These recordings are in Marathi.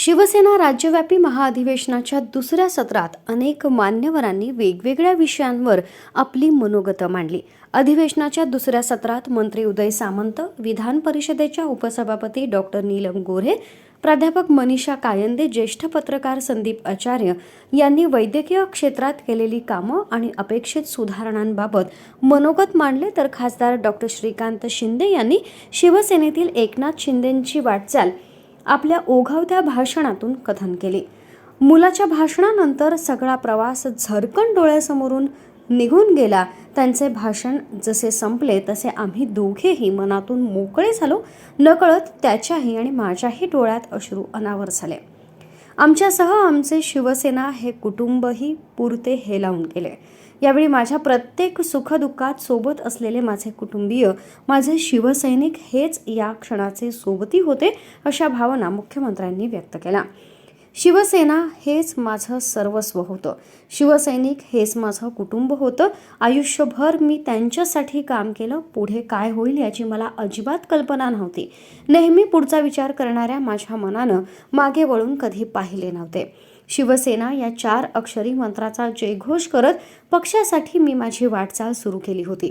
शिवसेना राज्यव्यापी महाअधिवेशनाच्या दुसऱ्या सत्रात अनेक मान्यवरांनी वेगवेगळ्या विषयांवर आपली मनोगतं मांडली. अधिवेशनाच्या दुसऱ्या सत्रात मंत्री उदय सामंत, विधान परिषदेच्या उपसभापती डॉक्टर नीलम गोऱ्हे, प्राध्यापक मनीषा कायंदे, ज्येष्ठ पत्रकार संदीप आचार्य यांनी वैद्यकीय क्षेत्रात केलेली कामं आणि अपेक्षित सुधारणांबाबत मनोगत मांडले. तर खासदार डॉक्टर श्रीकांत शिंदे यांनी शिवसेनेतील एकनाथ शिंदेंची वाटचाल आपल्या ओघवत्या भाषणातून कथन केले. मुलाच्या भाषणानंतर सगळा प्रवास झरकन डोळ्यासमोरून निघून गेला. त्यांचे भाषण जसे संपले तसे आम्ही दोघेही मनातून मोकळे झालो. नकळत त्याच्याही आणि माझ्याही डोळ्यात अश्रू अनावर झाले. आमच्यासह आमचे शिवसेना हे कुटुंबही पुरते हेलावून गेले. यावेळी माझ्या प्रत्येक सुखदुःखात सोबत असलेले माझे कुटुंबीय, माझे शिवसैनिक हेच या क्षणाचे सोबती होते, अशा भावना मुख्यमंत्र्यांनी व्यक्त केल्या. शिवसेना हेच माझं सर्वस्व होतं. शिवसैनिक हेच माझं कुटुंब होतं. आयुष्यभर मी त्यांच्यासाठी काम केलं. पुढे काय होईल याची मला अजिबात कल्पना नव्हती. नेहमी पुढचा विचार करणाऱ्या माझ्या मनानं मागे वळून कधी पाहिले नव्हते. शिवसेना या 4 अक्षरी मंत्राचा जयघोष करत पक्षासाठी मी माझी वाटचाल सुरू केली होती.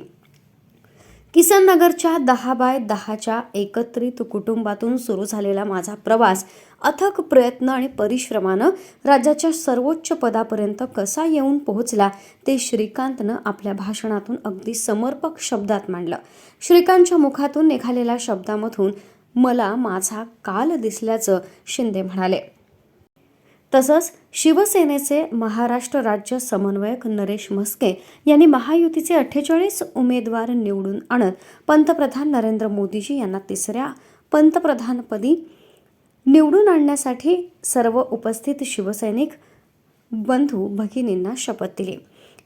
किसननगरच्या 10x10च्या एकत्रित कुटुंबातून सुरू झालेला माझा प्रवास अथक प्रयत्न आणि परिश्रमानं राज्याच्या सर्वोच्च पदापर्यंत कसा येऊन पोहोचला ते श्रीकांतनं आपल्या भाषणातून अगदी समर्पक शब्दात मांडलं. श्रीकांतच्या मुखातून निघालेल्या शब्दामधून मला माझा काल दिसल्याचं शिंदे म्हणाले. तसंच शिवसेनेचे महाराष्ट्र राज्य समन्वयक नरेश म्हस्के यांनी महायुतीचे 48 उमेदवार निवडून आणत पंतप्रधान नरेंद्र मोदीजी यांना 3ऱ्या पंतप्रधानपदी निवडून आणण्यासाठी सर्व उपस्थित शिवसैनिक बंधू भगिनींना शपथ दिली.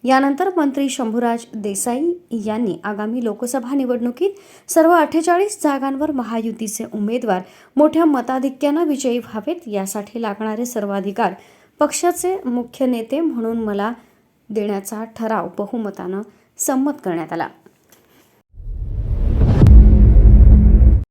यानंतर मंत्री शंभूराज देसाई यांनी आगामी लोकसभा निवडणुकीत सर्व 48 जागांवर महायुतीचे उमेदवार मोठ्या मताधिक्यानं विजयी व्हावेत यासाठी लागणारे सर्व अधिकार पक्षाचे मुख्य नेते म्हणून मला देण्याचा ठराव बहुमतानं संमत करण्यात आला.